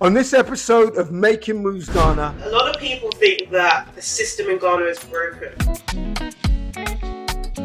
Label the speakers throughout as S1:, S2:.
S1: On this episode of Making Moves Ghana,
S2: a lot of people think that the system in Ghana is broken,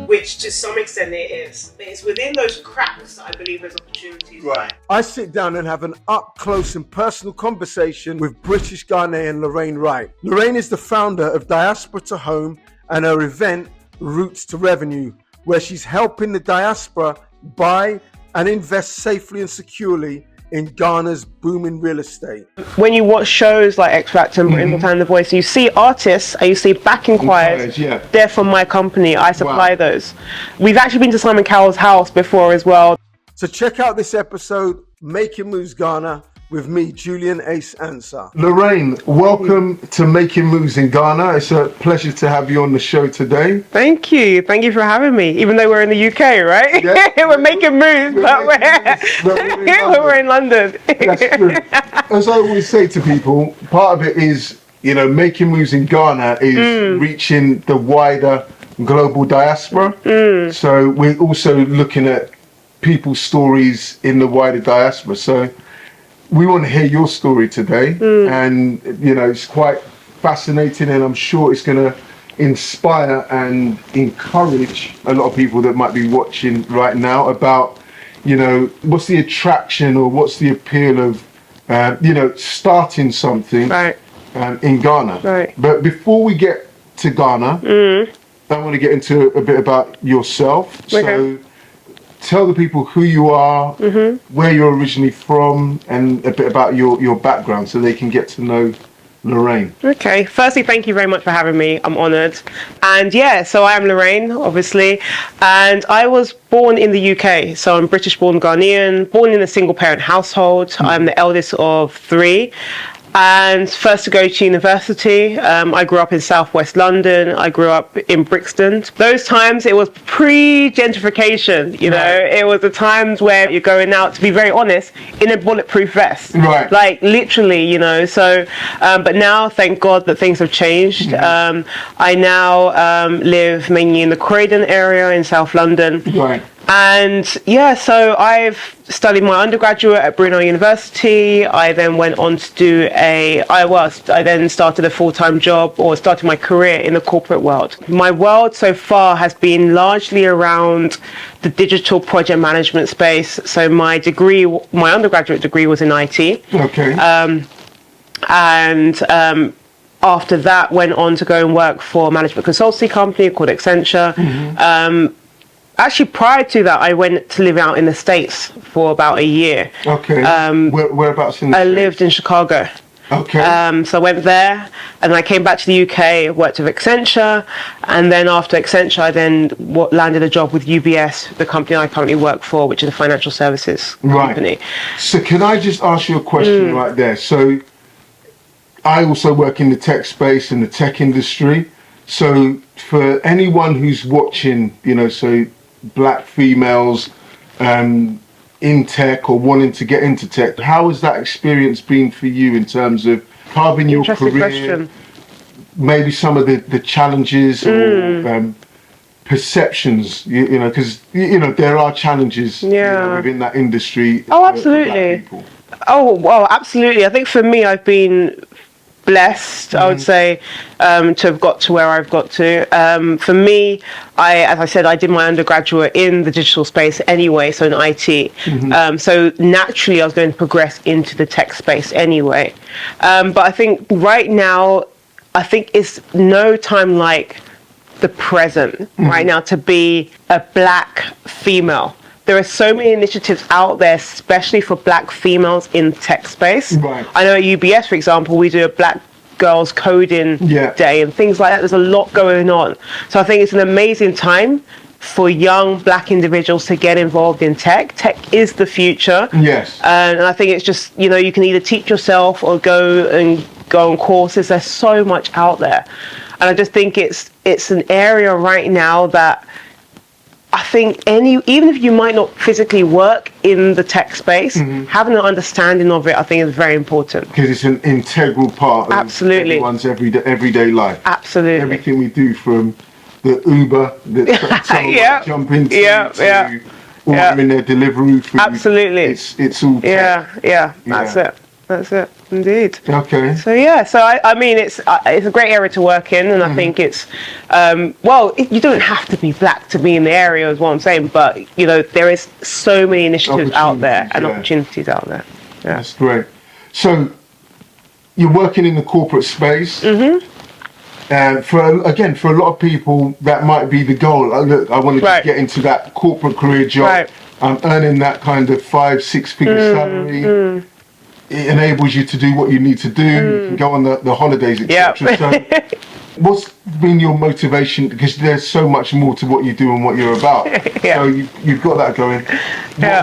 S2: which to some extent it is. But it's within those cracks that I believe there's opportunities.
S1: right, I sit down and have an up-close and personal conversation with British-Ghanaian Lorraine Wright. Lorraine is the founder of Diaspora to Home and her event, Roots to Revenue, where she's helping the diaspora buy and invest safely and securely in Ghana's booming real estate.
S2: When you watch shows like X Factor and Britain's Got Talent, The Voice, you see artists and you see backing choirs.
S1: Yeah.
S2: They're from my company. I supply those. We've actually been to Simon Cowell's house before as well.
S1: So check out this episode, Making Moves Ghana, with me, Julian Ace Ansah. Lorraine, welcome to Making Moves in Ghana. It's a pleasure to have you on the show today.
S2: Thank you. Thank you for having me. Even though we're in the UK, right?
S1: Yeah.
S2: We're making moves, but we're in London.
S1: That's true. As I always say to people, part of it is, you know, making moves in Ghana is reaching the wider global diaspora. So we're also looking at people's stories in the wider diaspora. So we want to hear your story today, and you know, it's quite fascinating, and I'm sure it's going to inspire and encourage a lot of people that might be watching right now about, you know, what's the attraction or what's the appeal of, you know, starting something in Ghana. Right. But before we get to Ghana, I want to get into a bit about yourself. Okay. So tell the people who you are, where you're originally from, and a bit about your background so they can get to know Lorraine.
S2: Okay, firstly, thank you very much for having me. I'm honoured. And yeah, so I am Lorraine, obviously, and I was born in the UK. So I'm British-born Ghanaian, born in a single-parent household. I'm the eldest of three. And first to go to university, I grew up in southwest London. I grew up in Brixton. Those times it was pre-gentrification, you know. It was the times where you're going out, to be very honest, in a bulletproof vest. Right. Like literally, you know. So, but now, thank God that things have changed. I now live mainly in the Croydon area in South London. Right. And yeah, so I've studied my undergraduate at Brunel University. I then went on to do I then started a full-time job, or started my career in the corporate world. My world so far has been largely around the digital project management space. So my undergraduate degree was in IT. Okay. After that, went on to go and work for a management consultancy company called Accenture. Actually, prior to that, I went to live out in the States for about a year. Okay.
S1: Whereabouts in the
S2: States? I lived in Chicago. Okay. So I went there, and then I came back to the UK, worked with Accenture, and then after Accenture, I then landed a job with UBS, the company I currently work for, which is a financial services company.
S1: So can I just ask you a question right there? So I also work in the tech space and the tech industry. So for anyone who's watching, you know, so black females in tech or wanting to get into tech, how has that experience been for you in terms of carving your career? Question. Maybe some of the challenges or perceptions, you know, because you know there are challenges you know, within that industry.
S2: Oh, absolutely. Oh, well, absolutely. I think for me, I've been blessed, I would say, to have got to where I've got to. For me, as I said, I did my undergraduate in the digital space anyway, so in IT. So naturally, I was going to progress into the tech space anyway. But I think right now, I think it's no time like the present right now to be a black female. There are so many initiatives out there, especially for black females in tech space. Right. I know at UBS, for example, we do a black girls coding day and things like that. There's a lot going on. So I think it's an amazing time for young black individuals to get involved in tech. Tech is the future. Yes. And I think it's just, you know, you can either teach yourself or go on courses. There's so much out there. And I just think it's an area right now that I think even if you might not physically work in the tech space, having an understanding of it, I think, is very important.
S1: Because it's an integral part of everyone's everyday life.
S2: Absolutely.
S1: Everything we do, from the Uber that jump into to ordering their delivery food.
S2: Absolutely.
S1: It's all tech.
S2: Yeah, that's it. That's it, indeed.
S1: Okay.
S2: So yeah, so I mean, it's a great area to work in, and I think it's you don't have to be black to be in the area, is what I'm saying. But you know, there is so many initiatives out there and opportunities out there. Yeah.
S1: That's great. So you're working in the corporate space. For a lot of people, that might be the goal. Look, I want to get into that corporate career job.
S2: Right.
S1: I'm earning that kind of 5-6 figure salary. It enables you to do what you need to do. You can go on the holidays, etc. So, what's been your motivation? Because there's so much more to what you do and what you're about. So you've got that going.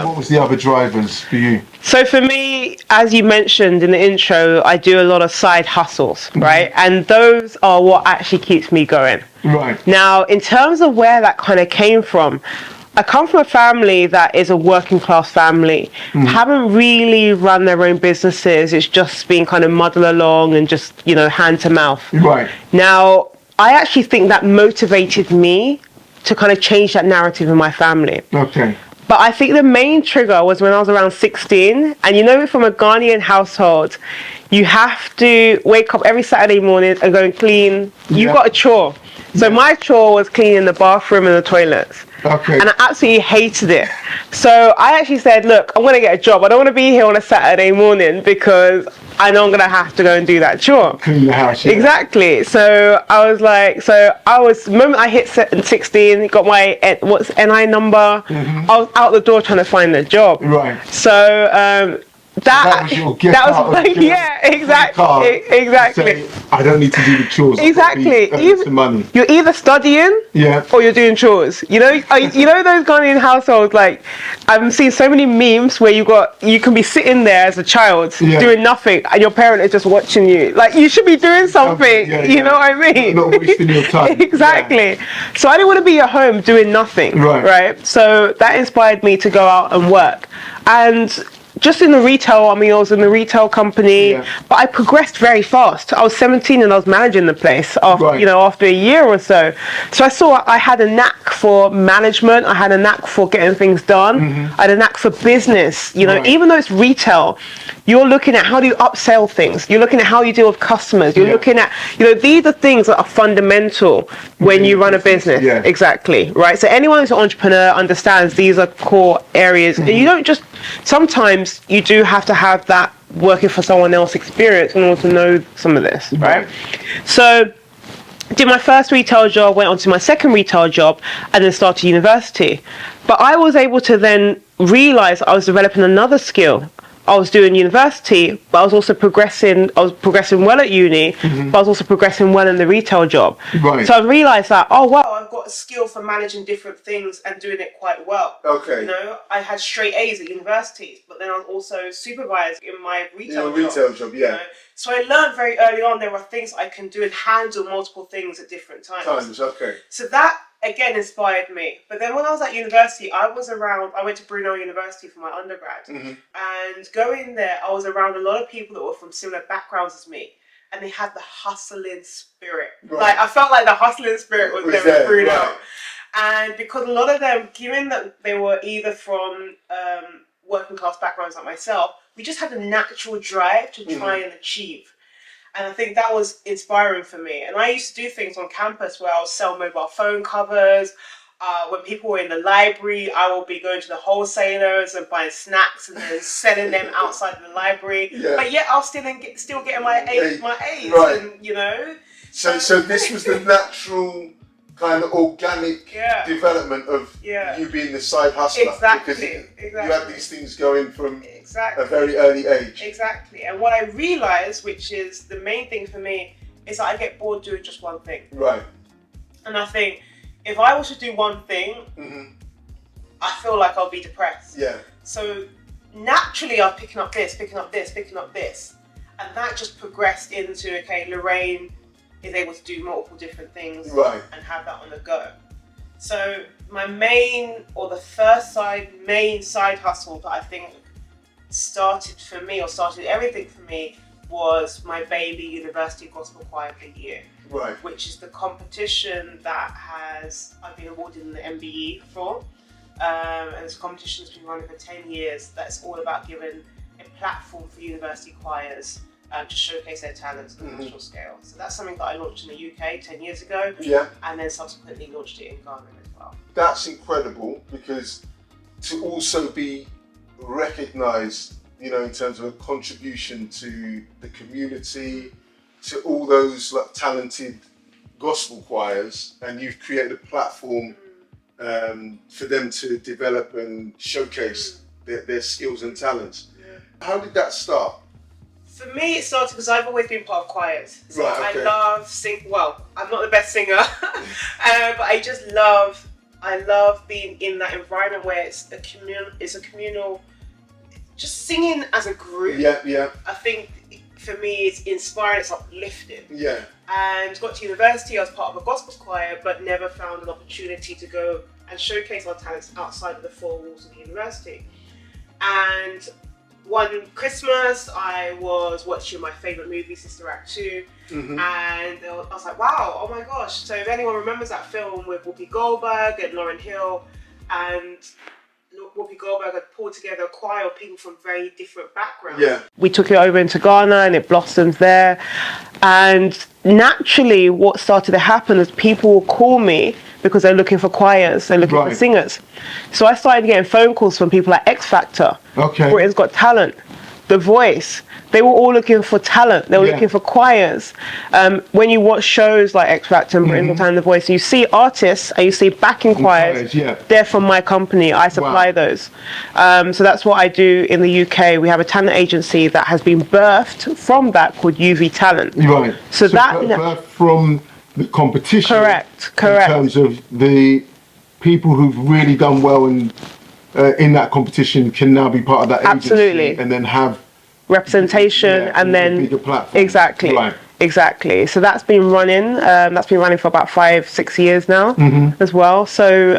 S1: What was the other drivers for you?
S2: So for me, as you mentioned in the intro, I do a lot of side hustles, right? And those are what actually keeps me going.
S1: Right.
S2: Now, in terms of where that kind of came from, I come from a family that is a working class family. Haven't really run their own businesses. It's just been kind of muddle along and just, you know, hand to mouth.
S1: Right.
S2: Now, I actually think that motivated me to kind of change that narrative in my family.
S1: Okay.
S2: But I think the main trigger was when I was around 16. And you know, from a Ghanaian household, you have to wake up every Saturday morning and go and clean. You've got a chore. So my chore was cleaning the bathroom and the toilets.
S1: Okay.
S2: And I absolutely hated it. So I actually said, look, I'm going to get a job. I don't want to be here on a Saturday morning because I know I'm going to have to go and do that chore.
S1: Clean the house. Yeah.
S2: Exactly. So I was like, the moment I hit 16, got my NI number, I was out the door trying to find a job.
S1: Right.
S2: So that was your gift. Exactly.
S1: Say, I don't need to do the chores.
S2: Exactly.
S1: Some money.
S2: You're either studying, or you're doing chores. You know, you know those Ghanaian households. Like, I've seen so many memes where you can be sitting there as a child doing nothing, and your parent is just watching you. Like, you should be doing something. You know what I mean?
S1: Not wasting your time.
S2: Exactly. So I didn't want to be at home doing nothing. Right. So that inspired me to go out and work, and just in the retail, I mean, I was in the retail company, but I progressed very fast. I was 17 and I was managing the place after, you know, after a year or so. So I saw I had a knack for management. I had a knack for getting things done. I had a knack for business. You know, even though it's retail, you're looking at how do you upsell things. You're looking at how you deal with customers. You're looking at, you know, these are things that are fundamental when you run a business. Exactly, right? So anyone who's an entrepreneur understands these are core areas. And you don't just, sometimes you do have to have that working for someone else experience in order to know some of this, right? So did my first retail job, went on to my second retail job, and then started university. But I was able to then realize I was developing another skill. I was doing university, but I was also progressing. I was progressing well at uni, but I was also progressing well in the retail job. So I realised that, oh wow, I've got a skill for managing different things and doing it quite well. You know, I had straight A's at universities, but then I was also supervised in my retail job. You know? So I learned very early on there are things I can do and handle multiple things at different times. So that again inspired me. But then when I was at university, I went to Brunel University for my undergrad. And going there, I was around a lot of people that were from similar backgrounds as me. And they had the hustling spirit. Like, I felt like the hustling spirit was there at Brunel. And because a lot of them, given that they were either from working class backgrounds like myself, we just had a natural drive to try and achieve. And I think that was inspiring for me. And I used to do things on campus where I would sell mobile phone covers. When people were in the library, I will be going to the wholesalers and buying snacks and then selling them outside of the library. But yet I'll still getting my A's, and you know.
S1: So this was the natural kind of organic development of you being the side hustler. Because you had these things going from a very early age.
S2: And what I realised, which is the main thing for me, is that I get bored doing just one thing. And I think, if I was to do one thing, I feel like I'll be depressed. So naturally I was picking up this. And that just progressed into, okay, Lorraine is able to do multiple different things and have that on the go. So my main side hustle that I think started everything for me was my baby University Gospel Choir of the Year. Which is the competition that I've been awarded in the MBE for. And this competition has been running for 10 years. That's all about giving a platform for university choirs to showcase their talents on a national scale. So that's something that I launched in the UK 10 years ago, and then subsequently launched it in Ghana as well.
S1: That's incredible, because to also be recognised, you know, in terms of a contribution to the community, to all those like talented gospel choirs, and you've created a platform for them to develop and showcase their skills and talents. How did that start?
S2: For me, it started because I've always been part of choirs. So
S1: Right, okay.
S2: I love sing. Well, I'm not the best singer, but I just love. I love being in that environment where it's a communal. Just singing as a group.
S1: Yeah.
S2: I think for me, it's inspiring. It's uplifting.
S1: Yeah.
S2: And got to university, I was part of a gospel choir, but never found an opportunity to go and showcase our talents outside of the four walls of the university. And one Christmas, I was watching my favourite movie, Sister Act 2, and I was like, wow, oh my gosh. So if anyone remembers that film with Whoopi Goldberg and Lauryn Hill, and Whoopi Goldberg had pulled together a choir of people from very different backgrounds. Yeah. We took it over into Ghana and it blossomed there. And naturally, what started to happen is people will call me because they're looking for choirs, they're looking for singers. So I started getting phone calls from people like X Factor, Britain's Got Talent, The Voice. They were all looking for talent. They were looking for choirs. When you watch shows like X Factor and Britain's Got Talent, The Voice, you see artists and you see backing choirs. They're from my company. I supply those. So that's what I do in the UK. We have a talent agency that has been birthed from that called UV Talent.
S1: Right.
S2: So that
S1: birthed from the competition.
S2: Correct.
S1: In terms of the people who've really done well in that competition can now be part of that agency and then have
S2: representation and then
S1: bigger platform.
S2: Exactly. So that's been running. That's been running for about 5-6 years now as well. So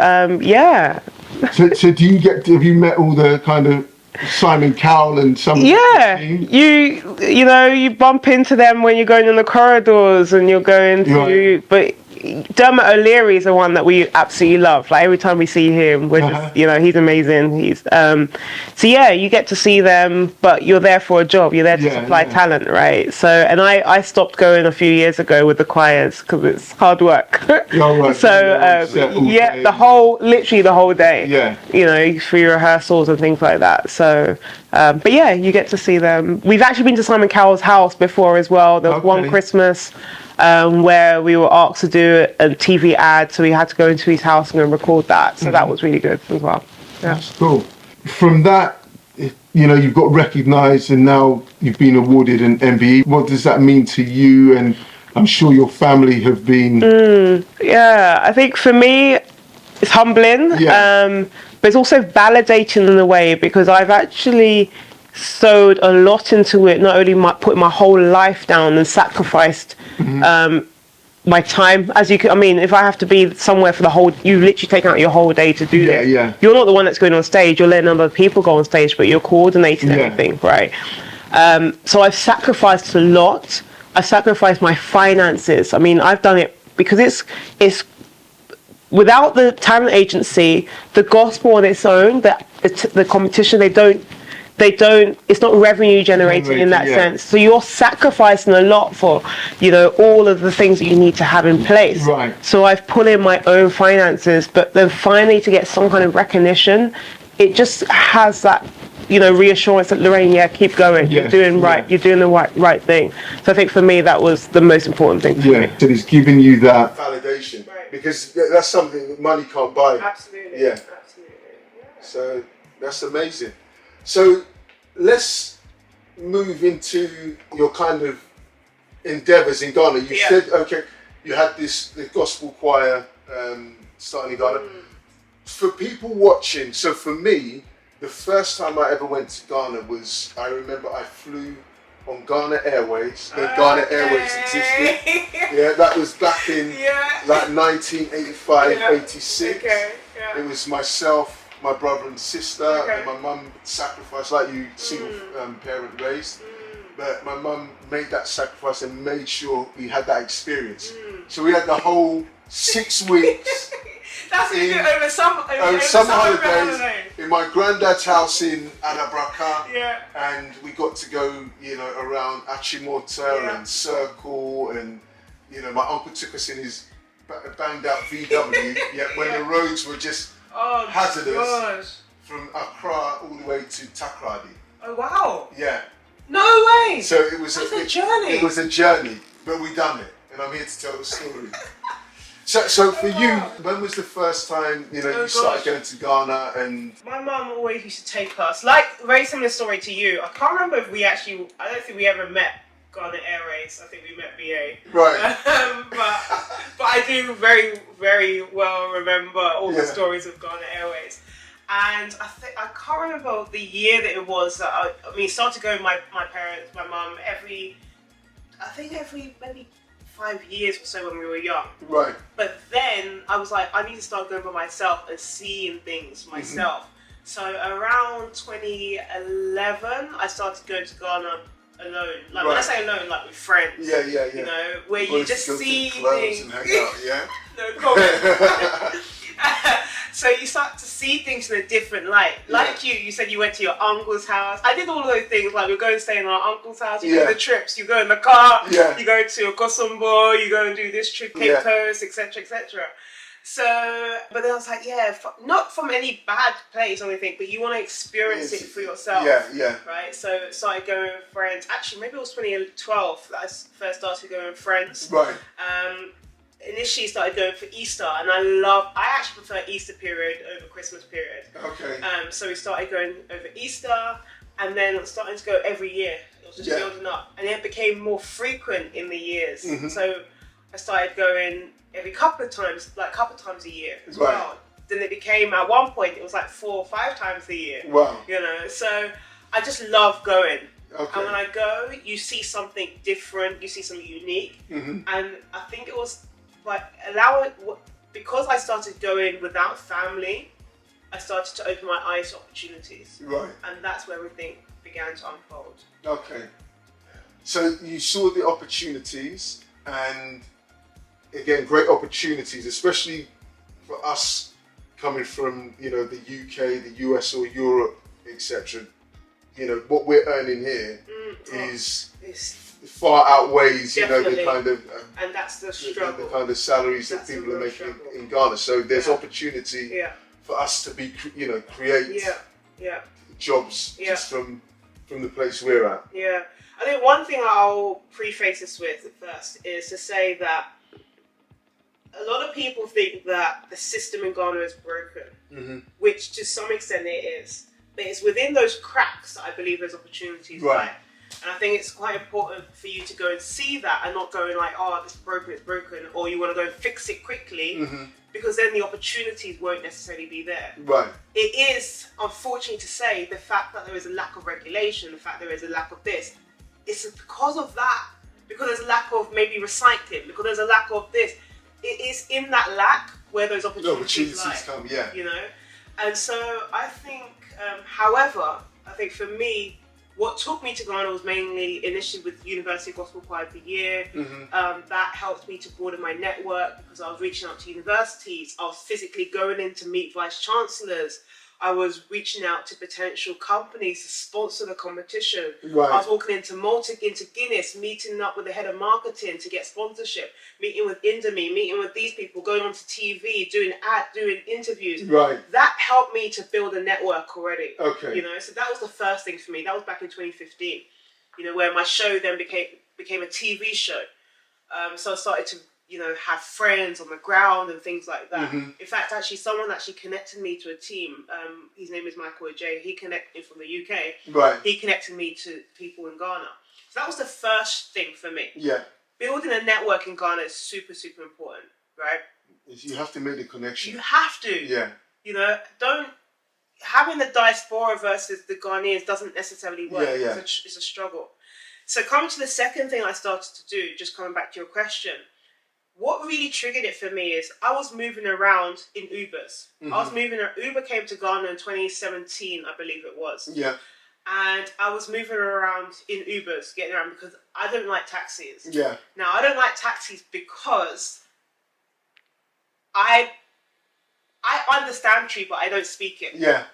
S1: So do you have you met all the kind of Simon Cowell and some of
S2: the
S1: team?
S2: You know, you bump into them when you're going in the corridors and you're going to but Dermot O'Leary is the one that we absolutely love. Like every time we see him, we're just, you know, he's amazing. He's so you get to see them, but you're there for a job. You're there to supply talent, right? So, and I stopped going a few years ago with the choirs because it's hard work. So literally the whole day. You know, for your rehearsals and things like that. So, but you get to see them. We've actually been to Simon Cowell's house before as well. There was one Christmas where we were asked to do a TV ad, so we had to go into his house and go and record that. So that was really good as well.
S1: That's cool. From that, you know, you've got recognised and now you've been awarded an MBE. What does that mean to you? And I'm sure your family have been...
S2: I think for me, it's humbling, but it's also validating in a way, because I've actually sewed a lot into it, not only putting my whole life down and sacrificed my time, as you can. I mean, if I have to be somewhere for the whole, you literally take out your whole day to do this. You're not the one that's going on stage, you're letting other people go on stage, but you're coordinating everything, right? So I've sacrificed a lot. I've sacrificed my finances. I mean, I've done it because it's without the talent agency, the gospel on its own, the competition, it's not revenue generating in that sense. So you're sacrificing a lot for, you know, all of the things that you need to have in place. So I've put in my own finances, but then finally to get some kind of recognition, it just has that, you know, reassurance that Lorraine, keep going. You're doing right. You're doing the right thing. So I think for me that was the most important thing.
S1: So it's giving you that validation, because that's something that money can't buy.
S2: Absolutely. Absolutely.
S1: So that's amazing. So let's move into your kind of endeavours in Ghana. You said, you had the gospel choir starting in Ghana. For people watching, so for me, the first time I ever went to Ghana was, I remember I flew on Ghana Airways. Ghana Airways existed. That was back in like 1985, 86. It was myself, my brother and sister, and my mum sacrificed, like you, single parent raised. But my mum made that sacrifice and made sure we had that experience. So we had the whole 6 weeks
S2: That's over summer
S1: holidays in my granddad's house in Anabraka.
S2: Yeah.
S1: And we got to go, around Achimota and Circle, and my uncle took us in his banged out VW. When the roads were just hazardous from Accra all the way to Takrady.
S2: Oh wow!
S1: Yeah.
S2: No way!
S1: So it was
S2: a journey.
S1: It was a journey, but we done it, and I'm here to tell the story. So for you, when was the first time you started going to Ghana? And
S2: my mum always used to take us. Like, very similar story to you. I can't remember if we actually. I don't think we ever met Ghana Airways. I think we met BA.
S1: Right.
S2: But I do very, very well remember all the stories of Ghana Airways. And I can't remember the year that it was. I started going with my parents, my mum, every maybe 5 years or so when we were young.
S1: Right.
S2: But then I was like, I need to start going by myself and seeing things myself. So around 2011, I started going to Ghana alone. Like when I say alone, like with friends.
S1: Yeah.
S2: Where you just see things.
S1: And hang out, yeah.
S2: No comment. So you start to see things in a different light. Like you said you went to your uncle's house. I did all of those things. Like we go and stay in our uncle's house. You do the trips. You go in the car.
S1: Yeah.
S2: You go to Kosombo. You go and do this trip, Cape Coast, etc., etc. So, but then I was like, not from any bad place or anything, but you want to experience it for yourself.
S1: Yeah.
S2: Right? So started going with friends. Actually, maybe it was 2012 that I first started going with friends.
S1: Right.
S2: Initially started going for Easter, and I actually prefer Easter period over Christmas period.
S1: Okay.
S2: So we started going over Easter, and then starting to go every year. It was just building up, and it became more frequent in the years. So I started going every couple of times a year as well. Then it became, at one point, it was like 4 or 5 times a year.
S1: Wow.
S2: So I just love going.
S1: Okay.
S2: And when I go, you see something different, you see something unique, and I think it was because I started going without family, I started to open my eyes to opportunities.
S1: Right.
S2: And that's where everything began to unfold.
S1: Okay. So you saw the opportunities, and again, great opportunities, especially for us coming from, the UK, the US or Europe, etc. What we're earning here is far outweighs, the kind of
S2: and that's the struggle.
S1: The kind of salaries that people are making in Ghana. So there's opportunity for us to be, create jobs just from the place we're at.
S2: Yeah, I think one thing I'll preface this with first is to say that a lot of people think that the system in Ghana is broken, which to some extent it is. But it's within those cracks that I believe there's opportunities. Right. And I think it's quite important for you to go and see that and not going like, oh, it's broken, or you want to go and fix it quickly, because then the opportunities won't necessarily be there.
S1: Right.
S2: It is, unfortunately to say, the fact that there is a lack of regulation, the fact there is a lack of this, it's because of that, because there's a lack of maybe recycling, because there's a lack of this. It is in that lack where those opportunities lie.
S1: Come,
S2: And so I think, however, I think for me, what took me to Ghana was mainly initially with University Gospel Choir of the Year. That helped me to broaden my network because I was reaching out to universities. I was physically going in to meet vice chancellors. I was reaching out to potential companies to sponsor the competition.
S1: Right.
S2: I was walking into Malta, into Guinness, meeting up with the head of marketing to get sponsorship, meeting with Indomie, meeting with these people, going onto TV, doing interviews.
S1: Right.
S2: That helped me to build a network already.
S1: Okay.
S2: So that was the first thing for me. That was back in 2015. Where my show then became a TV show. So I started to have friends on the ground and things like that. In fact, someone connected me to a team. His name is Michael J. He connected me from the UK.
S1: Right.
S2: He connected me to people in Ghana. So that was the first thing for me.
S1: Yeah.
S2: Building a network in Ghana is super, super important, right?
S1: You have to make the connection.
S2: You have to.
S1: Yeah.
S2: Having the diaspora versus the Ghanaians doesn't necessarily work.
S1: Yeah.
S2: It's a struggle. So coming to the second thing I started to do, just coming back to your question, what really triggered it for me is I was moving around in Ubers. Uber came to Ghana in 2017, I believe it was.
S1: Yeah.
S2: And I was moving around in Ubers, getting around because I don't like taxis.
S1: Yeah.
S2: Now, I don't like taxis because I I understand Tree, but I don't speak it.
S1: Yeah.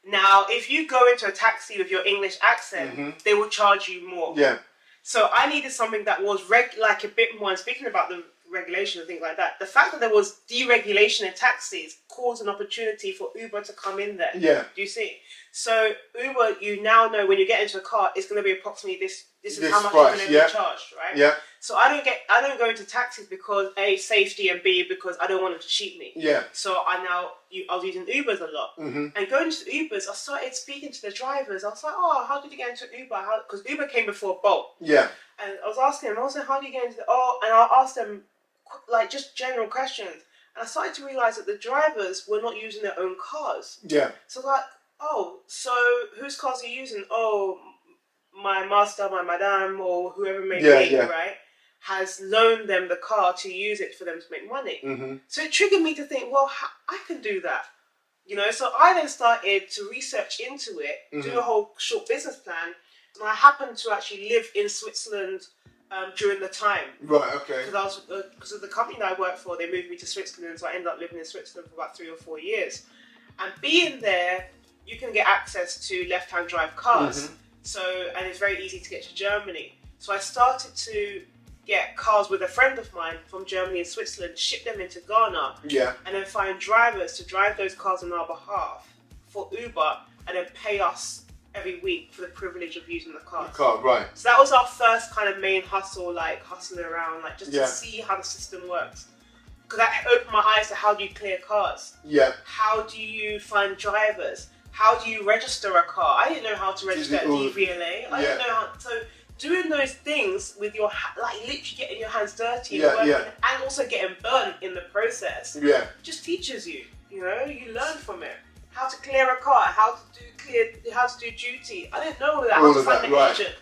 S2: Now, if you go into a taxi with your English accent, they will charge you more.
S1: Yeah.
S2: So I needed something that was like a bit more. And speaking about the regulation and things like that, the fact that there was deregulation in taxis caused an opportunity for Uber to come in there.
S1: Yeah.
S2: Do you see? So Uber, you now know when you get into a car, it's going to be approximately this is how much you're going to be charged, right?
S1: Yeah.
S2: So I don't go into taxis because A, safety, and B, because I don't want them to cheat me.
S1: Yeah.
S2: So I was using Ubers a lot. And going to Ubers, I started speaking to the drivers. I was like, oh, how did you get into Uber? Because Uber came before Bolt.
S1: Yeah.
S2: And I was asking them, how do you get into and I asked them like just general questions. And I started to realise that the drivers were not using their own cars.
S1: Yeah.
S2: So like, oh, so whose cars are you using? Oh, my master, my madame, or whoever may be, right, has loaned them the car to use it for them to make money. So it triggered me to think, well, I can do that. You know, so I then started to research into it, do a whole short business plan, and I happened to actually live in Switzerland during the time.
S1: Right, okay.
S2: Because of the company that I worked for, they moved me to Switzerland, so I ended up living in Switzerland for about 3 or 4 years. And being there, you can get access to left-hand drive cars. And it's very easy to get to Germany. So I started to get cars with a friend of mine from Germany and Switzerland, ship them into Ghana, and then find drivers to drive those cars on our behalf for Uber, and then pay us every week for the privilege of using the cars.
S1: Right.
S2: So that was our first kind of main hustling around, like just to see how the system works. Because that opened my eyes to how do you clear cars?
S1: Yeah.
S2: How do you find drivers? How do you register a car? I didn't know how to register a DVLA. I didn't know how. So doing those things with your literally getting your hands dirty and also getting burnt in the process. Yeah. Just teaches you. You know, you learn from it. How to clear a car, how to do duty. I didn't know all of that. How to find an agent.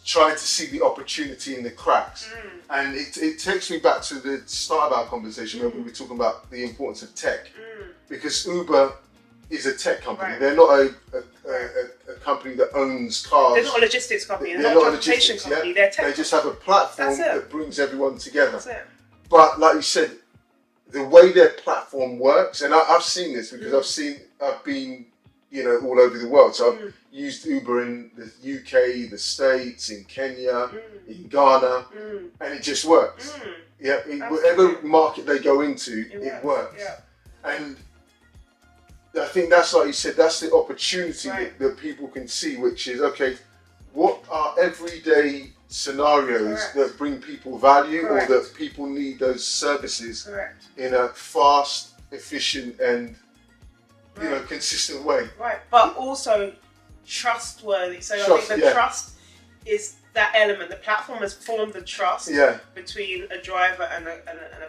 S1: Trying to see the opportunity in the cracks. And it takes me back to the start of our conversation where we were talking about the importance of tech. Because Uber is a tech company. They're not a company that owns cars.
S2: They're not a logistics company. They're not a transportation company. They're tech.
S1: They just have a platform that brings everyone together.
S2: That's it.
S1: But like you said, the way their platform works, and I've seen this because I've been, all over the world. So I've used Uber in the UK, the States, in Kenya, in Ghana, and it just works. Whatever market they go into, it works. Yeah. And I think that's, like you said, that's the opportunity that people can see, which is, okay, what are everyday scenarios that bring people value or that people need those services in a fast, efficient and consistent way.
S2: Right, but also trustworthy. So I think the trust is that element. The platform has formed the trust between a driver and a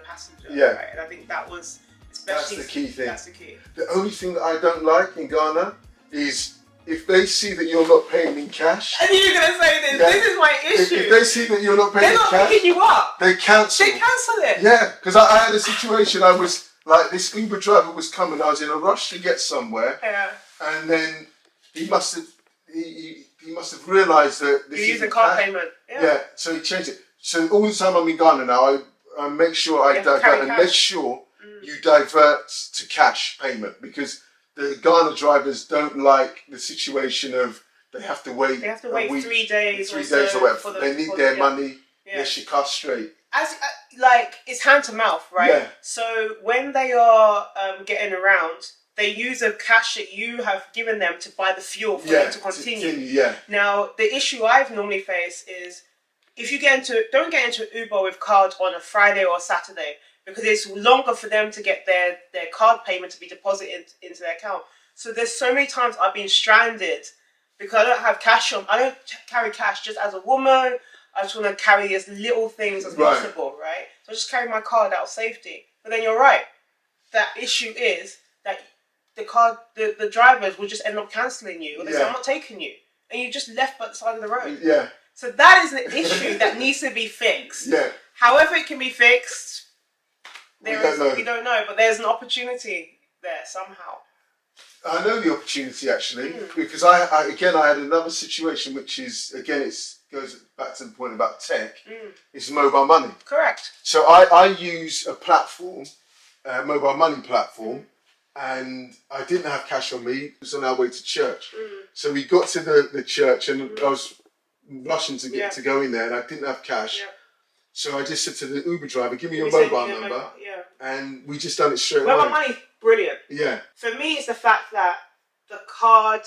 S2: passenger. Right? And I think that's the key thing. That's the key.
S1: The only thing that I don't like in Ghana is if they see that you're not paying in cash.
S2: I knew you were going to say this. This is my issue.
S1: If they see that you're not paying in cash,
S2: they're not picking you up.
S1: They cancel.
S2: They cancel it.
S1: Yeah, because I had a situation. I was like, this Uber driver was coming. I was in a rush to get somewhere. Yeah. And then he must have realised that this is
S2: you use a card payment.
S1: Yeah. So he changed it. So all the time I'm in Ghana now, I make sure I divert and make sure you divert to cash payment, because the Ghana drivers don't like the situation of they have to wait.
S2: They have to wait 3 days.
S1: 3 days or whatever. They need their money. They should car straight.
S2: It's hand to mouth, right? Yeah. So when they are getting around, they use a cash that you have given them to buy the fuel for them to continue. Now the issue I've normally faced is if you don't get into Uber with card on a Friday or a Saturday, because it's longer for them to get their card payment to be deposited into their account. So there's so many times I've been stranded because I don't have cash on. I don't carry cash. Just as a woman, I just want to carry as little things as possible, right? So I just carry my card out of safety. But then you're right. That issue is that the drivers will just end up cancelling you, or they say, I'm not taking you, and you just left by the side of the road. Yeah. So that is an issue that needs to be fixed. Yeah. However it can be fixed, we don't know, but there's an opportunity there somehow.
S1: I know the opportunity actually, because I had another situation which is, again, goes back to the point about tech, it's mobile money.
S2: Correct.
S1: So I use a platform, a mobile money platform, and I didn't have cash on me. It was on our way to church. So we got to the church, and I was rushing to go in there, and I didn't have cash. So I just said to the Uber driver, give me your mobile number. And we just done it straight away.
S2: Mobile money, brilliant.
S1: Yeah.
S2: For me, it's the fact that the card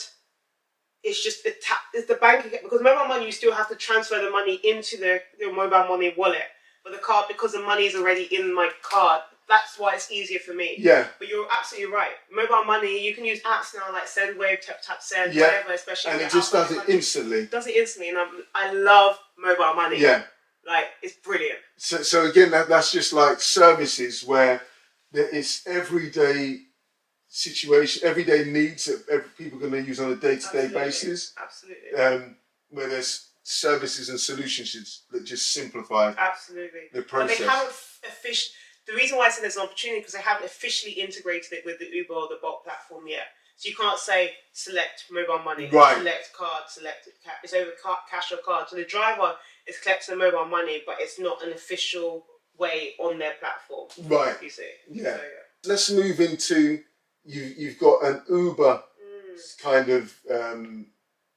S2: is just it's the bank account, because mobile money, you still have to transfer the money into your mobile money wallet. But the card, because the money is already in my card, that's why it's easier for me.
S1: Yeah.
S2: But you're absolutely right. Mobile money, you can use apps now like Send Wave, Tap Send, whatever, especially.
S1: And it just does it instantly.
S2: Does it instantly, and I love mobile money.
S1: Yeah.
S2: Like, it's brilliant.
S1: So again, that's just like services where there is everyday situation, everyday needs that people are going to use on a day-to-day basis.
S2: Absolutely.
S1: Where there's services and solutions that just simplify the process.
S2: But they haven't the reason why I said there's an opportunity, because they haven't officially integrated it with the Uber or the Bolt platform yet. So you can't say select mobile money, select card, select it's over cash or card. So the driver is collecting the mobile money, but it's not an official way on their platform.
S1: Right.
S2: You see.
S1: Yeah. Let's move into you've got an Uber kind of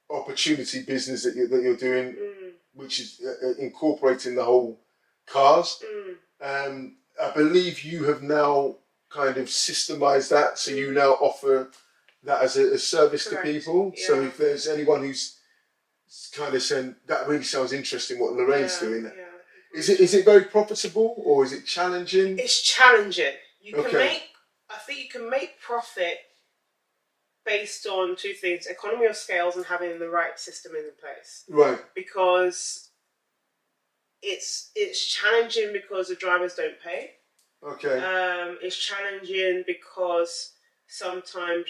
S1: opportunity business that you're doing, which is incorporating the whole cars. I believe you have now kind of systemized that, so you now offer that as a service to people. Yeah. So if there's anyone who's kind of saying that really sounds interesting, what Lorraine's doing, is it very profitable or is it challenging?
S2: It's challenging. I think you can make profit based on two things: economy of scales and having the right system in place.
S1: Right. Because
S2: it's challenging because the drivers don't pay.
S1: Okay.
S2: It's challenging because sometimes,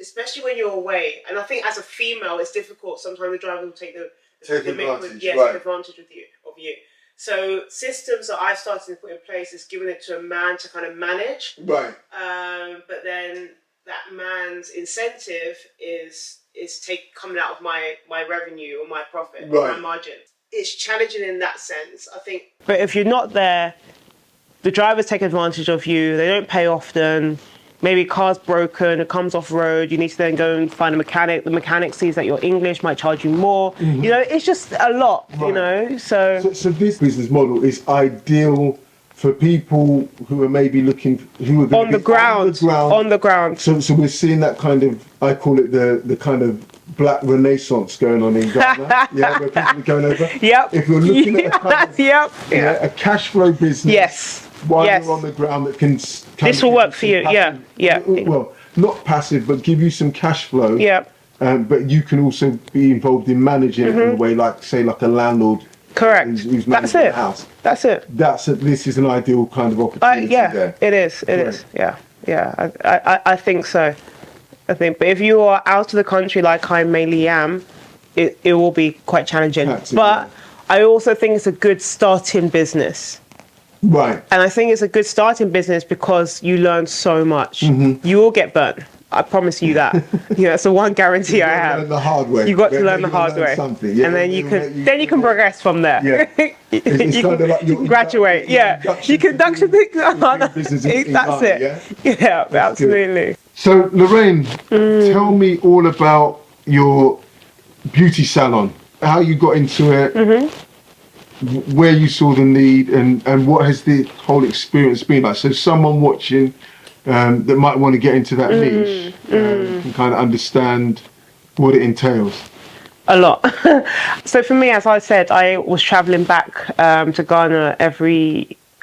S2: especially when you're away, and I think as a female, it's difficult. Sometimes the driver will take advantage. Take advantage of you. So systems that I started to put in place is giving it to a man to kind of manage. Right. But then that man's incentive is coming out of my revenue or my profit, or my margin. It's challenging in that sense, I think. But if you're not there, the drivers take advantage of you. They don't pay often. Maybe car's broken, it comes off road. You need to then go and find a mechanic. The mechanic sees that you're English, might charge you more. Mm-hmm. You know, it's just a lot. Right. You know, so this
S1: business model is ideal for people who are maybe looking, who are going
S2: on the ground. On the ground.
S1: So we're seeing that kind of, I call it the kind of black renaissance going on in Ghana. Yeah, where people are going over.
S2: Yep.
S1: If you're looking at a kind of, a cash flow business. While you're on the ground, that can
S2: this will work for you.
S1: Passive, well, not passive, but give you some cash flow.
S2: Yeah.
S1: But you can also be involved in managing it in a way, like say, like a landlord.
S2: Correct.
S1: Who's managing the house.
S2: That's it.
S1: This is an ideal kind of opportunity. There.
S2: It is. It is. Yeah. I think so. But if you are out of the country, like I mainly am, it will be quite challenging. But I also think it's a good starting business.
S1: Right.
S2: And I think it's a good starting business because you learn so much. Mm-hmm. You will get burnt. I promise you that. That's the one guarantee I have.
S1: Learn the hard way.
S2: You got to learn the hard way.
S1: Yeah,
S2: and then you can progress from there.
S1: Yeah. It's kind of like
S2: you can graduate. You can induction things. That's it. Yeah, absolutely.
S1: So Lorraine, tell me all about your beauty salon. How you got into it. Mm-hmm. Where you saw the need and what has the whole experience been like? So someone watching that might want to get into that niche can kind of understand what it entails.
S2: A lot. So for me, as I said, I was travelling back to Ghana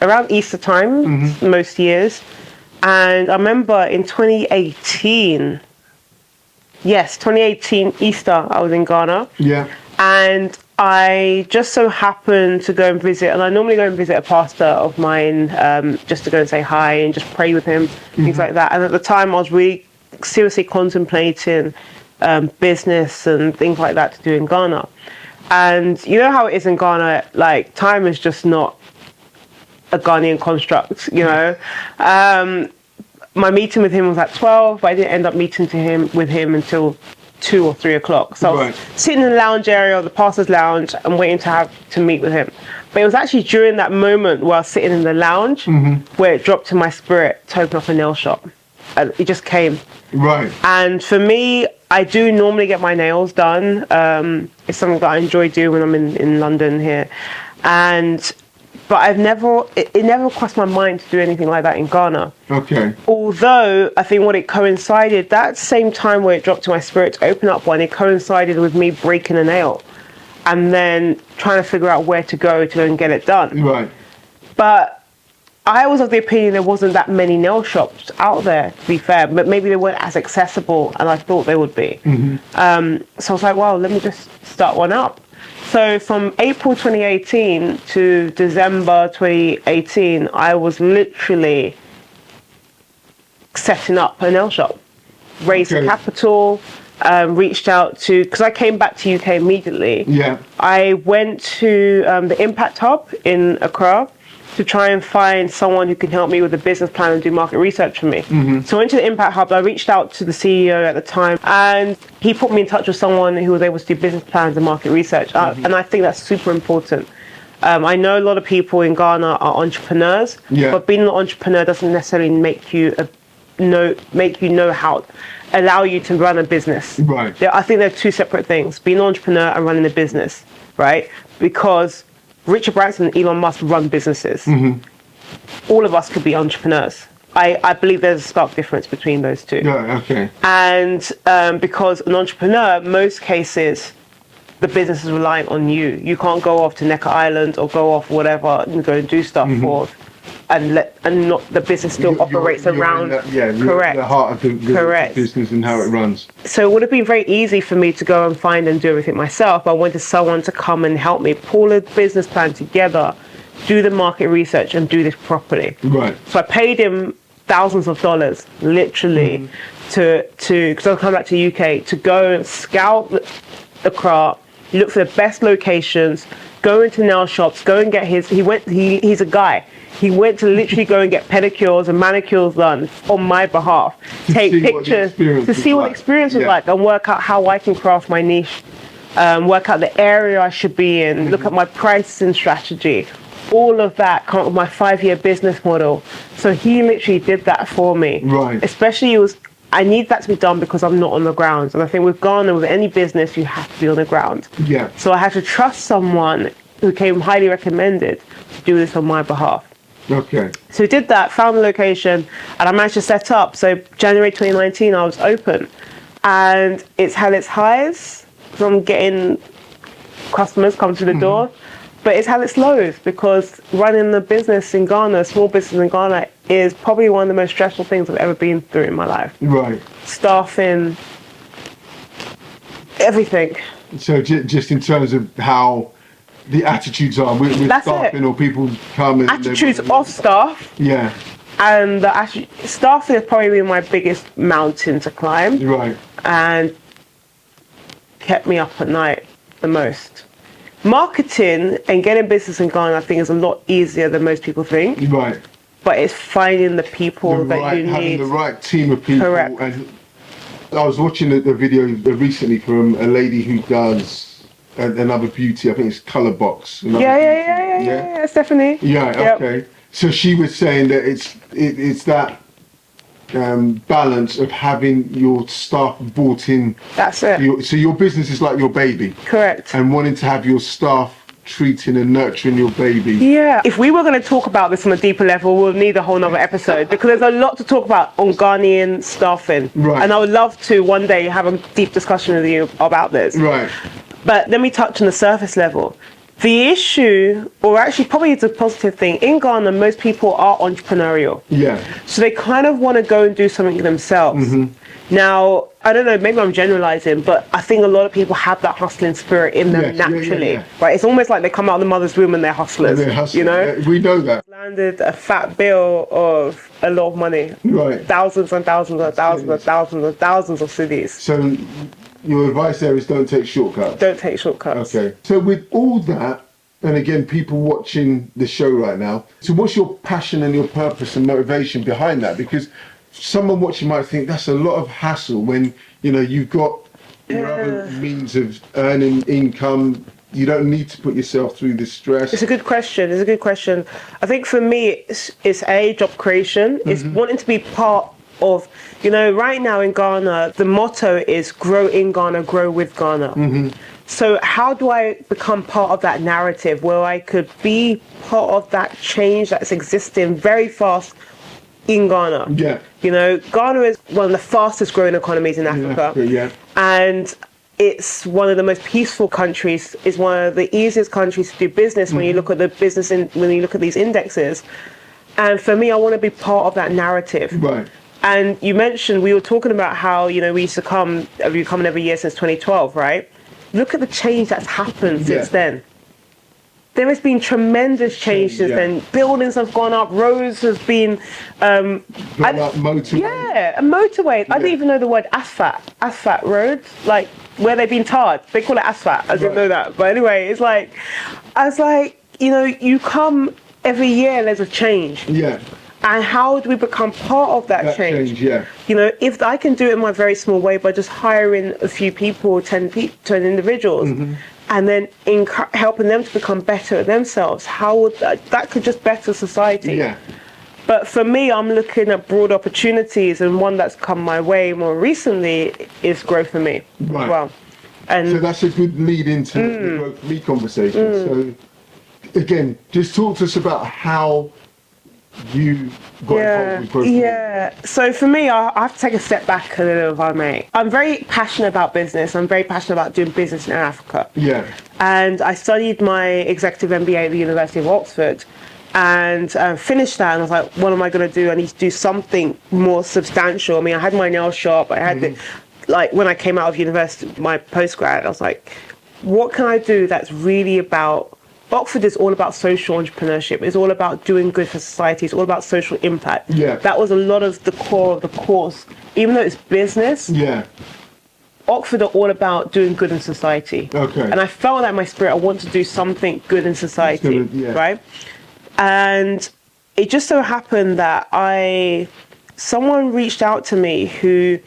S2: around Easter time, most years. And I remember in 2018, Easter, I was in Ghana. Yeah. And I just so happened to go and visit, and I normally go and visit a pastor of mine just to go and say hi and just pray with him, things like that. And at the time, I was really seriously contemplating business and things like that to do in Ghana. And you know how it is in Ghana, like time is just not a Ghanaian construct, you know. My meeting with him was at 12, but I didn't end up meeting with him until 2 or 3 o'clock. So I was sitting in the lounge area, the pastor's lounge, and waiting to meet with him. But it was actually during that moment where I was sitting in the lounge where it dropped in my spirit to open up a nail shop. it just came.
S1: Right.
S2: And for me, I do normally get my nails done. It's something that I enjoy doing when I'm in London here. But it never crossed my mind to do anything like that in Ghana.
S1: Okay.
S2: Although I think what it coincided, that same time where it dropped to my spirit to open up one, it coincided with me breaking a nail and then trying to figure out where to go and get it done.
S1: Right.
S2: But I was of the opinion there wasn't that many nail shops out there, to be fair, but maybe they weren't as accessible as I thought they would be. So I was like, well, let me just start one up. So from April 2018 to December 2018, I was literally setting up a nail shop, raised capital, reached out to, because I came back to UK immediately.
S1: Yeah.
S2: I went to the Impact Hub in Accra to try and find someone who can help me with the business plan and do market research for me. So I went to the Impact Hub, I reached out to the CEO at the time, and he put me in touch with someone who was able to do business plans and market research. And I think that's super important. I know a lot of people in Ghana are entrepreneurs, but being an entrepreneur doesn't necessarily make you allow you to run a business.
S1: Right.
S2: I think they're two separate things, being an entrepreneur and running a business, right? Because Richard Branson and Elon Musk run businesses. All of us could be entrepreneurs. I believe there's a stark difference between those two.
S1: Yeah, okay.
S2: And because an entrepreneur, most cases, the business is relying on you. You can't go off to Necker Island or go off whatever and go and do stuff for, and not the business still operates around.
S1: Correct. The heart of the business and how it runs.
S2: So it would have been very easy for me to go and find and do everything myself. I wanted someone to come and help me pull a business plan together, do the market research, and do this properly.
S1: Right.
S2: So I paid him thousands of dollars, literally, to because I'll come back to the UK to go and scout Accra, look for the best locations, go into nail shops, go and get he's a guy. He went to literally go and get pedicures and manicures done on my behalf, take pictures to see what the experience was like and work out how I can craft my niche, work out the area I should be in, look at my pricing strategy, all of that, come up with my 5-year business model. So he literally did that for me.
S1: Right.
S2: Especially I need that to be done because I'm not on the ground. And I think with Ghana, with any business, you have to be on the ground.
S1: Yeah.
S2: So I had to trust someone who came highly recommended to do this on my behalf.
S1: Okay.
S2: So we did that, found the location, and I managed to set up. So January 2019, I was open. And it's had its highs from getting customers come to the door. But it's had its lows because running the business in Ghana, small business in Ghana, is probably one of the most stressful things I've ever been through in my life. Right. Staffing, everything.
S1: So just in terms of how the attitudes are with staffing or people come and...
S2: Attitudes of staff.
S1: Yeah.
S2: And staffing has probably been my biggest mountain to climb.
S1: Right.
S2: And kept me up at night the most. Marketing and getting business in Ghana, I think, is a lot easier than most people think.
S1: Right.
S2: But it's finding the people that you need.
S1: Having the right team of people.
S2: Correct.
S1: And I was watching a video recently from a lady who does another beauty. I think it's Colour Box.
S2: Yeah, Stephanie.
S1: Yeah. Okay. So she was saying that it's that balance of having your staff bought in.
S2: That's it.
S1: So your business is like your baby.
S2: Correct.
S1: And wanting to have your staff treating and nurturing your baby.
S2: Yeah. If we were going to talk about this on a deeper level, we'll need a whole nother episode because there's a lot to talk about on Ghanaian staffing. Right. And I would love to one day have a deep discussion with you about this.
S1: Right.
S2: But let me touch on the surface level. The issue, or actually probably it's a positive thing, in Ghana, most people are entrepreneurial. Yeah. So they kind of want to go and do something themselves. Now, I don't know, maybe I'm generalizing, but I think a lot of people have that hustling spirit in them naturally. Right? It's almost like they come out of the mother's womb and they're hustlers. You know?
S1: Yeah, we know that.
S2: Landed a fat bill of a lot of money. Right. Thousands and thousands and thousands and thousands and thousands of cities.
S1: So your advice there is don't take shortcuts.
S2: Don't take shortcuts.
S1: Okay. So with all that, and again, people watching the show right now, so what's your passion and your purpose and motivation behind that? Because someone watching might think that's a lot of hassle when, you know, you've got your other means of earning income. You don't need to put yourself through this stress.
S2: It's a good question. I think for me, it's job creation. It's wanting to be part of, right now in Ghana, the motto is grow in Ghana, grow with Ghana. So how do I become part of that narrative where I could be part of that change that's existing very fast in Ghana?
S1: Yeah.
S2: Ghana is one of the fastest growing economies in Africa.
S1: Yeah.
S2: And it's one of the most peaceful countries. It's one of the easiest countries to do business when you look at the business when you look at these indexes. And for me, I want to be part of that narrative.
S1: Right.
S2: And you mentioned, we were talking about how, we used to come every year since 2012, right? Look at the change that's happened since then. There has been tremendous change since then. Buildings have gone up, roads have been...
S1: motorway.
S2: Yeah, a motorway. I didn't even know the word asphalt roads, like where they've been tarred. They call it asphalt. I didn't know that. But anyway, it's like, I was like, you come every year, there's a change.
S1: Yeah.
S2: And how do we become part of that change?
S1: Yeah.
S2: If I can do it in my very small way by just hiring a few people, 10 individuals, and then helping them to become better themselves, how would that could just better society?
S1: Yeah.
S2: But for me, I'm looking at broad opportunities, and one that's come my way more recently is Grow For Me.
S1: Right.
S2: Well, and
S1: so that's a good lead into the Grow For Me conversation. So again, just talk to us about how you got involved with Grow For Me.
S2: Yeah. So for me, I have to take a step back a little, if I may. I'm very passionate about business. I'm very passionate about doing business in Africa.
S1: Yeah.
S2: And I studied my executive MBA at the University of Oxford, and finished that. And I was like, what am I going to do? I need to do something more substantial. I mean, I had my nail shop. I had when I came out of university, my postgrad, I was like, what can I do that's really about... Oxford is all about social entrepreneurship. It's all about doing good for society. It's all about social impact.
S1: Yeah.
S2: That was a lot of the core of the course. Even though it's business, Oxford are all about doing good in society.
S1: Okay.
S2: And I felt that in my spirit, I want to do something good in society, right? And it just so happened that someone reached out to me who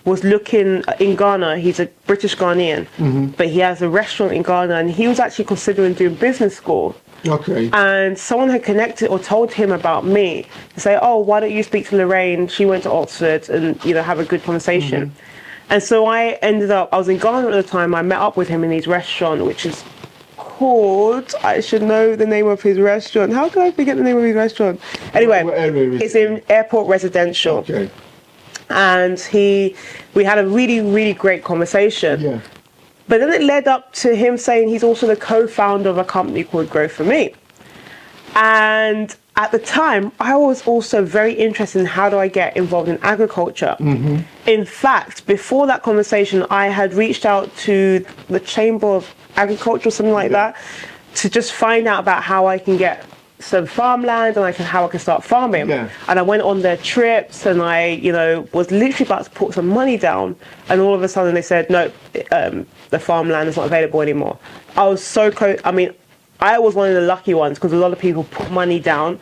S2: was looking in Ghana. He's a British-Ghanaian, but he has a restaurant in Ghana, and he was actually considering doing business school.
S1: Okay.
S2: And someone had connected or told him about me to say, oh, why don't you speak to Lorraine? She went to Oxford, and, have a good conversation. And so I was in Ghana at the time. I met up with him in his restaurant, which is called, I should know the name of his restaurant. How can I forget the name of his restaurant? Anyway,
S1: what area is
S2: it's in Airport Residential.
S1: Okay.
S2: And we had a really, really great conversation.
S1: Yeah.
S2: But then it led up to him saying he's also the co-founder of a company called Grow For Me. And at the time, I was also very interested in how do I get involved in agriculture. In fact, before that conversation, I had reached out to the Chamber of Agriculture or something like that to just find out about how I can get some farmland and how I can start farming.
S1: Yeah.
S2: And I went on their trips, and I, was literally about to put some money down, and all of a sudden they said, no, the farmland is not available anymore. I was so I was one of the lucky ones, because a lot of people put money down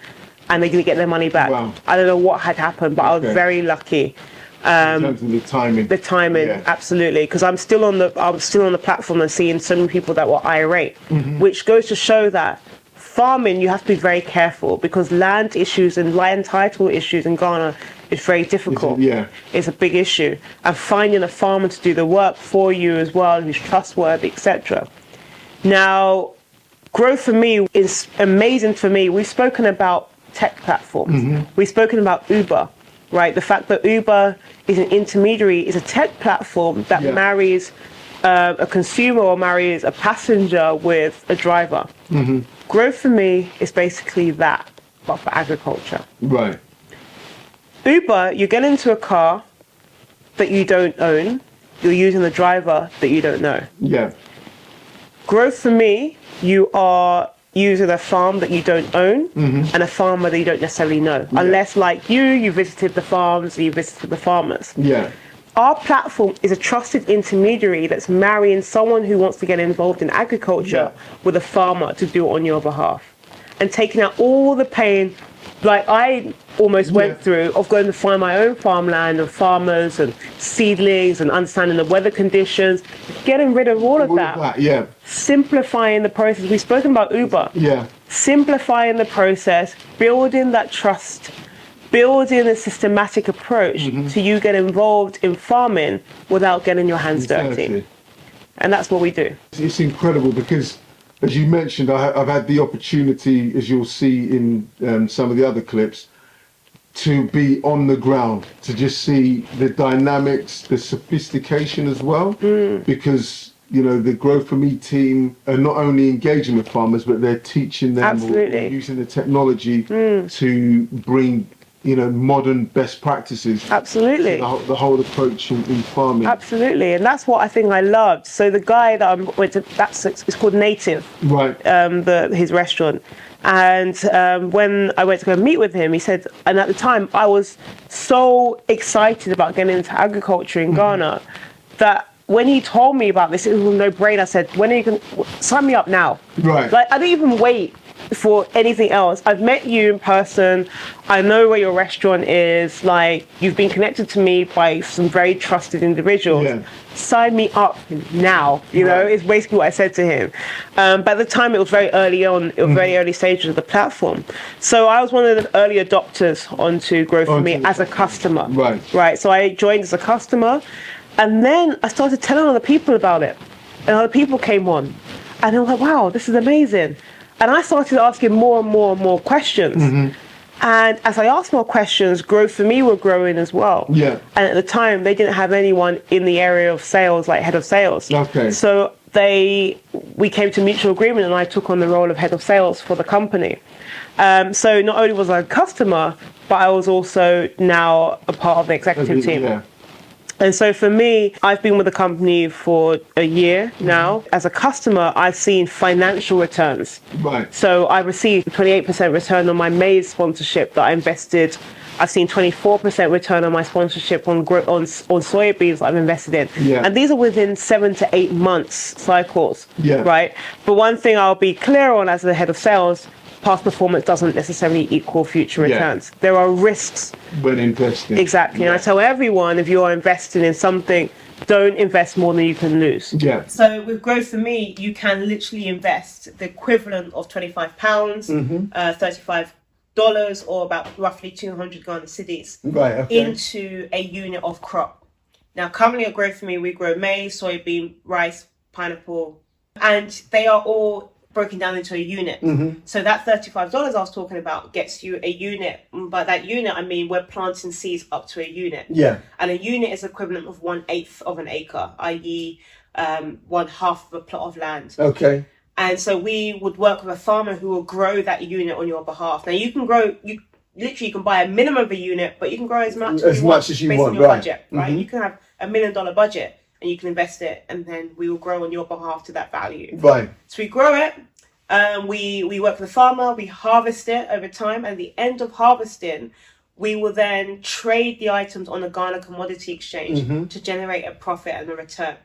S2: and they didn't get their money back.
S1: Wow.
S2: I don't know what had happened, but I was very lucky.
S1: In terms of the timing.
S2: The timing, absolutely, because I was still on the platform and seeing so many people that were irate, which goes to show that farming, you have to be very careful, because land issues and land title issues in Ghana is very difficult. It's a big issue, and finding a farmer to do the work for you as well, who's trustworthy, etc. Now, Grow For Me is amazing for me. We've spoken about tech platforms. We've spoken about Uber, right? The fact that Uber is an intermediary, is a tech platform that marries a consumer or marries a passenger with a driver. Grow For Me is basically that, but for agriculture.
S1: Right.
S2: Uber, you get into a car that you don't own. You're using the driver that you don't know.
S1: Yeah.
S2: Grow For Me, you are using a farm that you don't own and a farmer that you don't necessarily know. Unless, like you visited the farms, you visited the farmers.
S1: Yeah.
S2: Our platform is a trusted intermediary that's marrying someone who wants to get involved in agriculture with a farmer to do it on your behalf, and taking out all the pain, like I almost went through, of going to find my own farmland and farmers and seedlings and understanding the weather conditions, getting rid of all of that. Simplifying the process. We've spoken about Uber. Simplifying the process, building that trust building a systematic approach to you get involved in farming without getting your hands dirty. And that's what we do.
S1: It's incredible because, as you mentioned, I've had the opportunity, as you'll see in some of the other clips, to be on the ground, to just see the dynamics, the sophistication as well, because, you know, the Grow For Me team are not only engaging with farmers, but they're teaching them or using the technology to bring, you know, modern best practices.
S2: Absolutely.
S1: To the whole approach in farming.
S2: Absolutely, and that's what I think I loved. So the guy that I went to, it's called Native,
S1: right?
S2: His restaurant. And when I went to go meet with him, he said, and at the time I was so excited about getting into agriculture in Ghana that when he told me about this, it was a no-brainer. I said, when are you going to sign me up now?
S1: Right.
S2: Like, I didn't even wait for anything else. I've met you in person. I know where your restaurant is. Like, you've been connected to me by some very trusted individuals. Yeah. Sign me up now. You know, is basically what I said to him. But at the time, it was very early on. It was very early stages of the platform. So I was one of the early adopters onto Grow For Me as a customer. Right. So I joined as a customer, and then I started telling other people about it, and other people came on, and I was like, wow, this is amazing. And I started asking more and more and more questions. And as I asked more questions, Grow For Me were growing as well. Yeah. And at the time, they didn't have anyone in the area of sales, like head of sales. Okay. So we came to mutual agreement, and I took on the role of head of sales for the company. So not only was I a customer, but I was also now a part of the executive team. Yeah. And so for me, I've been with the company for a year now. As a customer, I've seen financial returns. Right. So I received a 28% return on my maize sponsorship that I invested. I've seen 24% return on my sponsorship on soybeans that I've invested in. Yeah. And these are within 7 to 8 months cycles. Yeah. Right. But one thing I'll be clear on as the head of sales, past performance doesn't necessarily equal future returns. There are risks
S1: when investing.
S2: Exactly. And I tell everyone, if you're investing in something, don't invest more than you can lose. Yeah. So with Grow For Me, you can literally invest the equivalent of £25, $35, or about roughly 200 Ghana cedis into a unit of crop. Now, currently at Grow For Me, we grow maize, soybean, rice, pineapple, and they are all broken down into a unit. So that $35 I was talking about gets you a unit. By that unit, I mean we're planting seeds up to a unit. Yeah. And a unit is equivalent of 1/8 of an acre, i.e. 1/2 of a plot of land. Okay. And so we would work with a farmer who will grow that unit on your behalf. Now you can grow, you can buy a minimum of a unit, but you can grow as much as you want based on your budget, right? You can have $1 million budget, and you can invest it, and then we will grow on your behalf to that value. Right. So we grow it, we work with the farmer, we harvest it over time, and at the end of harvesting, we will then trade the items on the Ghana Commodity Exchange to generate a profit and a return.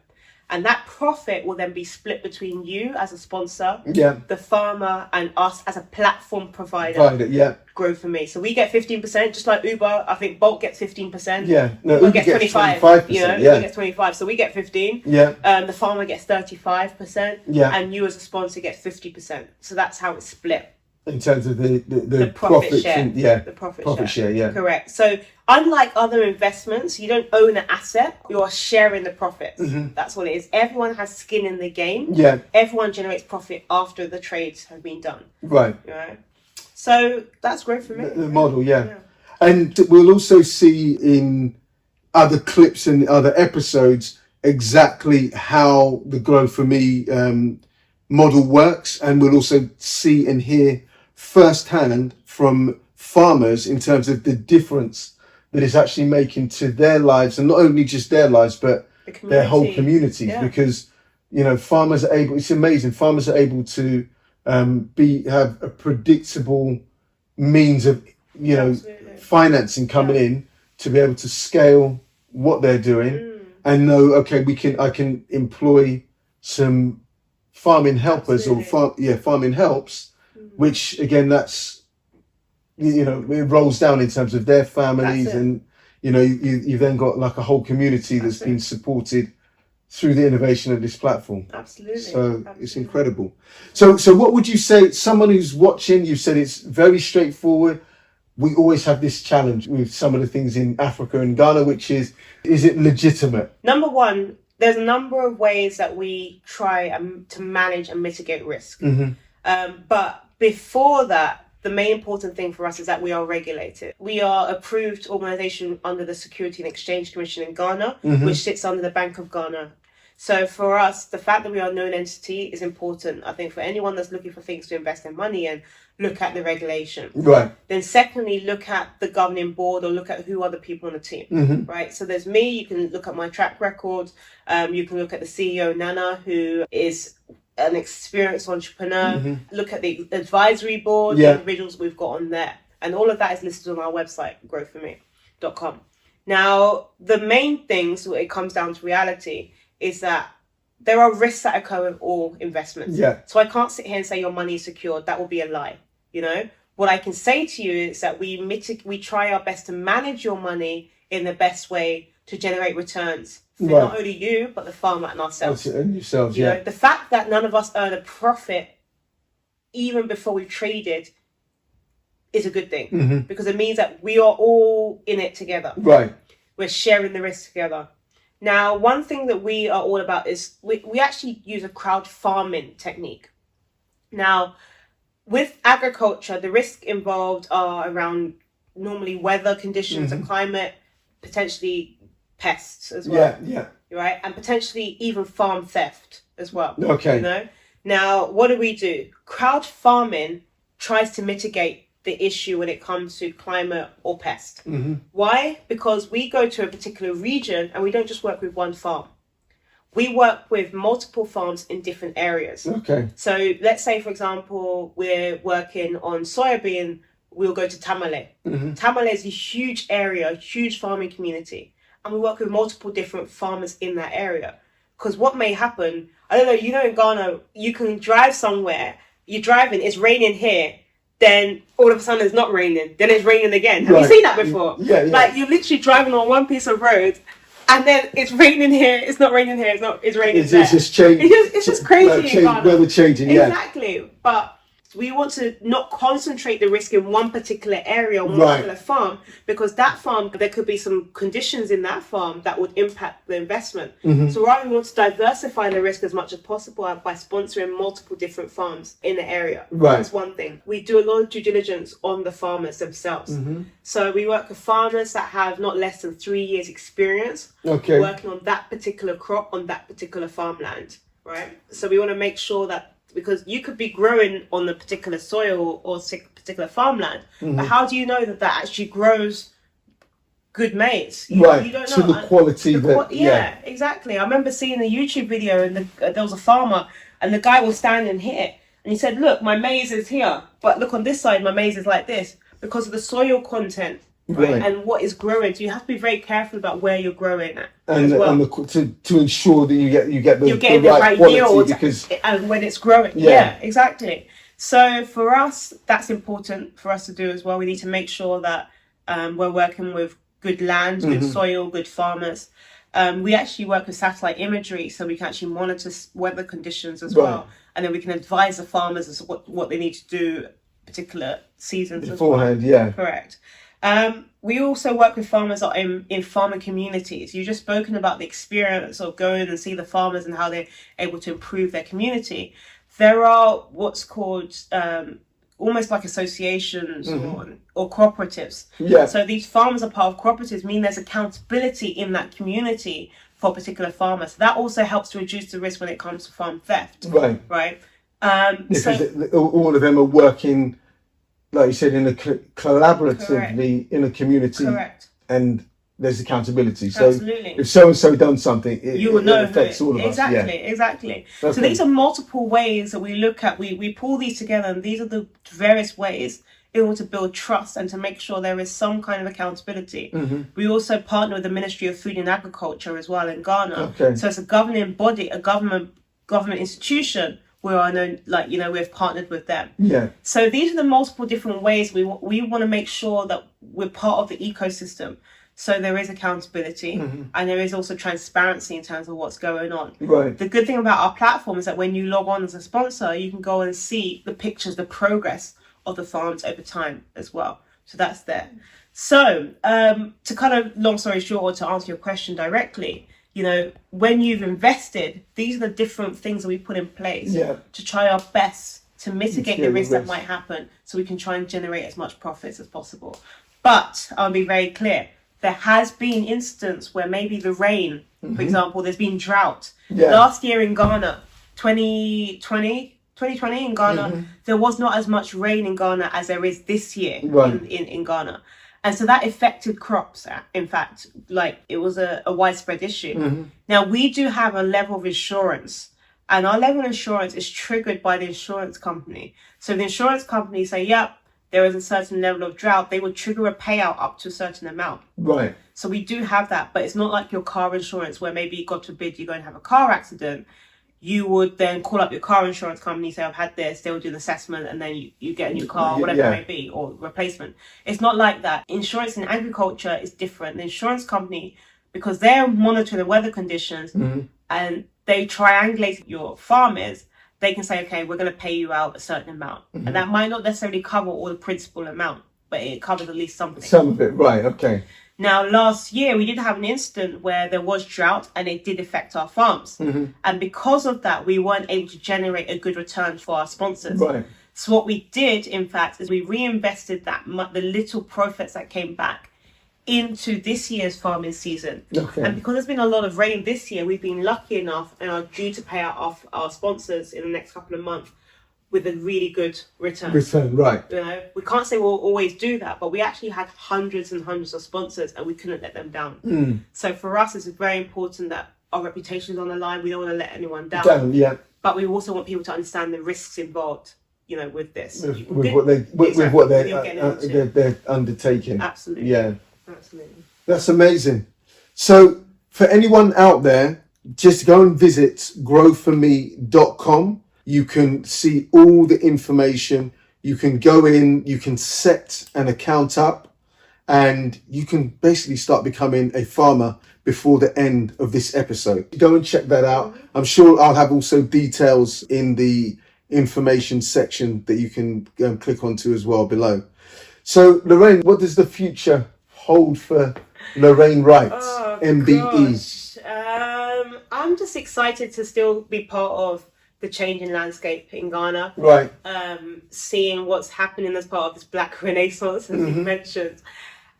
S2: And that profit will then be split between you as a sponsor, the farmer, and us as a platform provider. Grow For Me. So we get 15%, just like Uber. I think Bolt gets 15%. Yeah, no, Uber gets 25%. You know, Uber gets 25%. So we get 15%. Yeah. The farmer gets 35%. Yeah. And you as a sponsor get 50%. So that's how it's split.
S1: In terms of the profit share.
S2: The profit share, yeah. Correct. So unlike other investments, you don't own an asset, you're sharing the profits. That's what it is. Everyone has skin in the game. Yeah. Everyone generates profit after the trades have been done. Right. Right. So that's great for me.
S1: The model, yeah. And we'll also see in other clips and other episodes exactly how the Grow For Me model works, and we'll also see and hear firsthand from farmers in terms of the difference that it's actually making to their lives, and not only just their lives but their whole communities. Because, you know, farmers are able, it's amazing, farmers are able to have a predictable means of, you know, financing coming in to be able to scale what they're doing and know, okay, I can employ some farming helpers or farming helps, which again, that's, you know, it rolls down in terms of their families, and, you know, you've then got like a whole community that's been supported through the innovation of this platform.
S2: Absolutely.
S1: So it's incredible. So what would you say, someone who's watching, you said it's very straightforward. we always have this challenge with some of the things in Africa and Ghana, which is it legitimate?
S2: Number one, there's a number of ways that we try to manage and mitigate risk. But before that, the main important thing for us is that we are regulated. We are approved organisation under the Security and Exchange Commission in Ghana, which sits under the Bank of Ghana. So for us, the fact that we are a known entity is important, I think, for anyone that's looking for things to invest their money in, look at the regulation.
S1: Right.
S2: Then secondly, look at the governing board or look at who are the people on the team, right? So there's me, you can look at my track record, you can look at the CEO, Nana, who is an experienced entrepreneur, look at the advisory board, the individuals we've got on there. And all of that is listed on our website, growforme.com. Now, the main things when it comes down to reality is that there are risks that occur with all investments.
S1: Yeah.
S2: So I can't sit here and say your money is secured. That will be a lie. You know, what I can say to you is that we try our best to manage your money in the best way to generate returns for not only you, but the farmer and ourselves.
S1: And yourselves,
S2: You know, the fact that none of us earn a profit even before we've traded is a good thing because it means that we are all in it together.
S1: Right.
S2: We're sharing the risk together. Now, one thing that we are all about is we actually use a crowd farming technique. Now, with agriculture, the risks involved are around normally weather conditions and climate, potentially pests as well.
S1: Yeah.
S2: Right? And potentially even farm theft as well.
S1: Okay.
S2: You know? Now, what do? Crowd farming tries to mitigate the issue when it comes to climate or pest. Why? Because we go to a particular region and we don't just work with one farm. We work with multiple farms in different areas.
S1: Okay.
S2: So let's say, for example, we're working on soybean, we'll go to Tamale. Tamale is a huge area, a huge farming community. And we work with multiple different farmers in that area. Because what may happen, I don't know, you know, in Ghana, you can drive somewhere, you're driving, it's raining here, then all of a sudden it's not raining, then it's raining again. Have you seen that before?
S1: Yeah.
S2: Like you're literally driving on one piece of road and then it's raining here, it's not raining here, it's raining there.
S1: It's just changing.
S2: It's just crazy in Ghana.
S1: Weather changing,
S2: Exactly. But we want to not concentrate the risk in one particular area or one particular farm, because that farm, there could be some conditions in that farm that would impact the investment. So rather we want to diversify the risk as much as possible by sponsoring multiple different farms in the area.
S1: Right.
S2: That's one thing. We do a lot of due diligence on the farmers themselves. So we work with farmers that have not less than 3 years experience working on that particular crop on that particular farmland, right? So we want to make sure that, because you could be growing on a particular soil or particular farmland, but how do you know that actually grows good maize? You don't know.
S1: To the quality
S2: yeah, exactly. I remember seeing a YouTube video and there was a farmer and the guy was standing here and he said, look, my maize is here, but look on this side, my maize is like this because of the soil content. Right. And what is growing, so you have to be very careful about where you're growing at, and
S1: to ensure that you get the right
S2: yield
S1: yield because
S2: and when it's growing. Yeah, exactly. So for us, that's important for us to do as well. We need to make sure that we're working with good land, good soil, good farmers. We actually work with satellite imagery, so we can actually monitor weather conditions as well, and then we can advise the farmers as to what they need to do particular seasons
S1: beforehand.
S2: Correct. We also work with farmers that are in farming communities. You've just spoken about the experience of going and see the farmers and how they're able to improve their community. There are what's called almost like associations or cooperatives. Yeah. So these farmers are part of cooperatives, meaning there's accountability in that community for a particular farmer. So that also helps to reduce the risk when it comes to farm theft. Right.
S1: Because all of them are working, like you said, in a collaboratively in a community, and there's accountability. So if so and so done something,
S2: you will know
S1: it affects all of us.
S2: Exactly. So these are multiple ways that we look at. We pull these together, and these are the various ways in order to build trust and to make sure there is some kind of accountability. We also partner with the Ministry of Food and Agriculture as well in Ghana. So it's a governing body, a government institution. We've partnered with them. So these are the multiple different ways we want to make sure that we're part of the ecosystem. So there is accountability and there is also transparency in terms of what's going on. The good thing about our platform is that when you log on as a sponsor, you can go and see the pictures, the progress of the farms over time as well. So that's there. So to kind of, long story short, or to answer your question directly, you know, when you've invested, these are the different things that we put in place to try our best to mitigate the risk that might happen, so we can try and generate as much profits as possible. But I'll be very clear. There has been instances where maybe the rain, for example, there's been drought. Last year in Ghana, 2020 in Ghana, there was not as much rain in Ghana as there is this year in Ghana. And so that affected crops, in fact, like it was a widespread issue. Now, we do have a level of insurance, and our level of insurance is triggered by the insurance company. So the insurance company say, yep, there is a certain level of drought, they will trigger a payout up to a certain amount.
S1: Right.
S2: So we do have that, but it's not like your car insurance where maybe, God forbid, you're going to have a car accident. You would then call up your car insurance company, say, I've had this, they will do an assessment, and then you get a new car, whatever it may be, or replacement. It's not like that. Insurance in agriculture is different. The insurance company, because they're monitoring the weather conditions and they triangulate your farmers, they can say, okay, we're going to pay you out a certain amount. And that might not necessarily cover all the principal amount, but it covers at least something.
S1: Some of it, right, okay.
S2: Now, last year, we did have an incident where there was drought and it did affect our farms. And because of that, we weren't able to generate a good return for our sponsors.
S1: Right.
S2: So what we did, in fact, is we reinvested the little profits that came back into this year's farming season.
S1: Okay.
S2: And because there's been a lot of rain this year, we've been lucky enough and are due to pay out off our sponsors in the next couple of months with a really good return.
S1: Right.
S2: You know, we can't say we'll always do that, but we actually had hundreds and hundreds of sponsors and we couldn't let them down. So for us, it's very important that our reputation is on the line. We don't want to let anyone down. But we also want people to understand the risks involved, you know, with this.
S1: With what they're undertaking.
S2: Absolutely.
S1: Yeah.
S2: Absolutely.
S1: That's amazing. So for anyone out there, just go and visit growforme.com. You can see all the information. You can go in, you can set an account up, and you can basically start becoming a farmer before the end of this episode. Go and check that out. I'm sure I'll have also details in the information section that you can click onto as well below. So Lorraine, what does the future hold for Lorraine Wright, MBE?
S2: I'm just excited to still be part of the changing landscape in Ghana.
S1: Right.
S2: Seeing what's happening as part of this Black Renaissance, as you mentioned,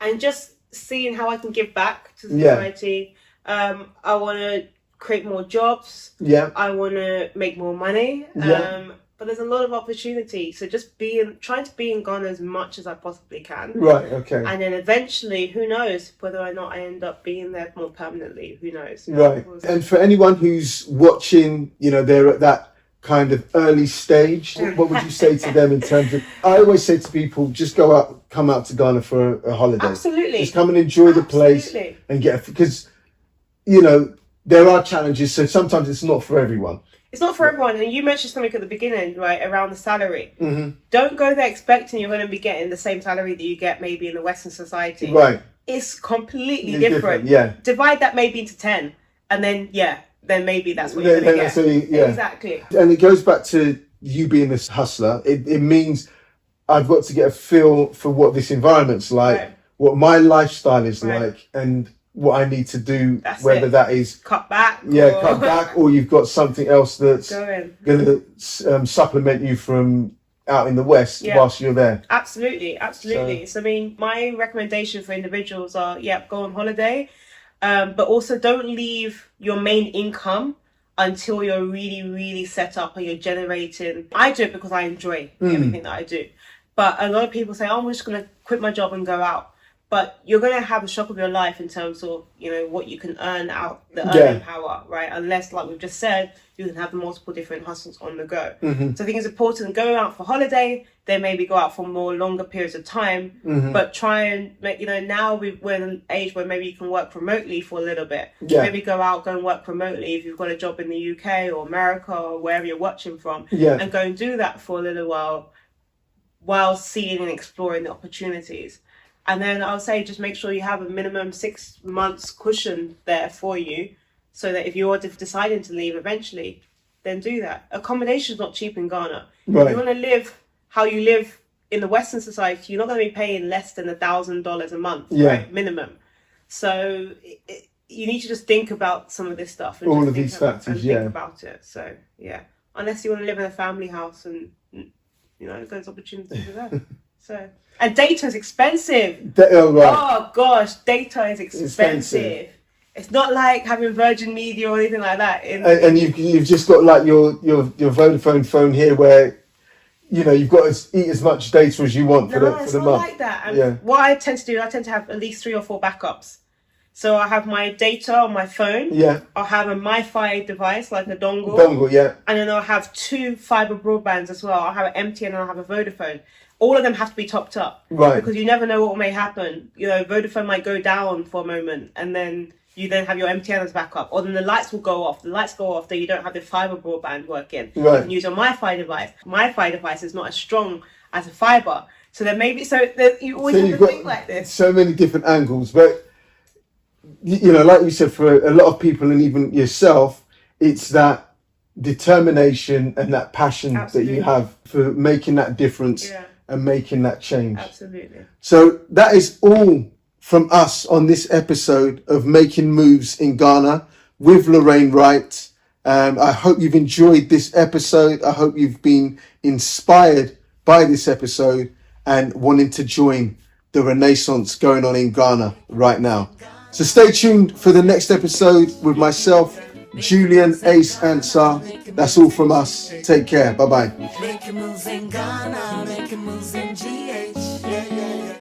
S2: and just seeing how I can give back to society. I want to create more jobs. I want to make more money. But there's a lot of opportunity. So just trying to be in Ghana as much as I possibly can. Right, okay. And then eventually, who knows, whether or not I end up being there more permanently, who knows?
S1: Right. And for anyone who's watching, you know, they're at that kind of early stage, what would you say to them in terms of, I always say to people, just come out to Ghana for a holiday.
S2: Absolutely.
S1: Just come and enjoy the place and because, you know, there are challenges. So sometimes it's not for everyone.
S2: It's not for everyone. And you mentioned something at the beginning, right, around the salary. Don't go there expecting you're going to be getting the same salary that you get maybe in the Western society. Right. It's completely different. Divide that maybe into 10. And then, then maybe that's what you're going to get. Exactly.
S1: And it goes back to you being this hustler. It means I've got to get a feel for what this environment's like, what my lifestyle is like, and what I need to do, whether that is
S2: cut back,
S1: cut back, or you've got something else that's going to supplement you from out in the West whilst you're there.
S2: Absolutely. So I mean, my recommendation for individuals are, go on holiday, but also don't leave your main income until you're really, really set up and you're generating. I do it because I enjoy everything that I do. But a lot of people say, I'm just going to quit my job and go out. But you're going to have a shock of your life in terms of, you know, what you can earn out, the earning power, right? Unless, like we've just said, you can have multiple different hustles on the go. So I think it's important to go out for holiday, then maybe go out for more longer periods of time, but try and make, you know, now we're in an age where maybe you can work remotely for a little bit. Maybe go and work remotely if you've got a job in the UK or America or wherever you're watching from, and go and do that for a little while seeing and exploring the opportunities. And then I'll say just make sure you have a minimum 6 months cushion there for you so that if you're deciding to leave eventually, then do that. Accommodation's not cheap in Ghana. If you want to live how you live in the Western society, you're not going to be paying less than $1,000 a month, right? Minimum. So you need to just think about some of this stuff. And
S1: all of these factors,
S2: think about it. So, unless you want to live in a family house and, those opportunities are there. So, and data is expensive. Oh gosh, data is expensive. It's not like having Virgin Media or anything like that.
S1: And you've just got like your Vodafone phone here, where you've got to eat as much data as you want for the month.
S2: Like that. And what I tend to do, I tend to have at least 3 or 4 backups. So I have my data on my phone. Yeah. I'll have a MiFi device like a dongle. And then I'll have 2 fiber broadbands as well. I'll have an MTN and I'll have a Vodafone. All of them have to be topped up. Right. Because you never know what may happen. Vodafone might go down for a moment, and then you then have your MTN as backup. Or then the lights will go off. The lights go off, then you don't have the fiber broadband working. Right. You can use your MiFi device. MiFi device is not as strong as a fiber. So there may be, you always have to think like this. So many different angles. But, like you said, for a lot of people and even yourself, it's that determination and that passion that you have for making that difference and making that change. Absolutely. So that is all from us on this episode of Making Moves in Ghana with Lorraine Wright. I hope you've enjoyed this episode. I hope you've been inspired by this episode and wanting to join the renaissance going on in Ghana right now. So stay tuned for the next episode with myself, Julian Ace Ansar. That's all from us. Take care. Bye-bye.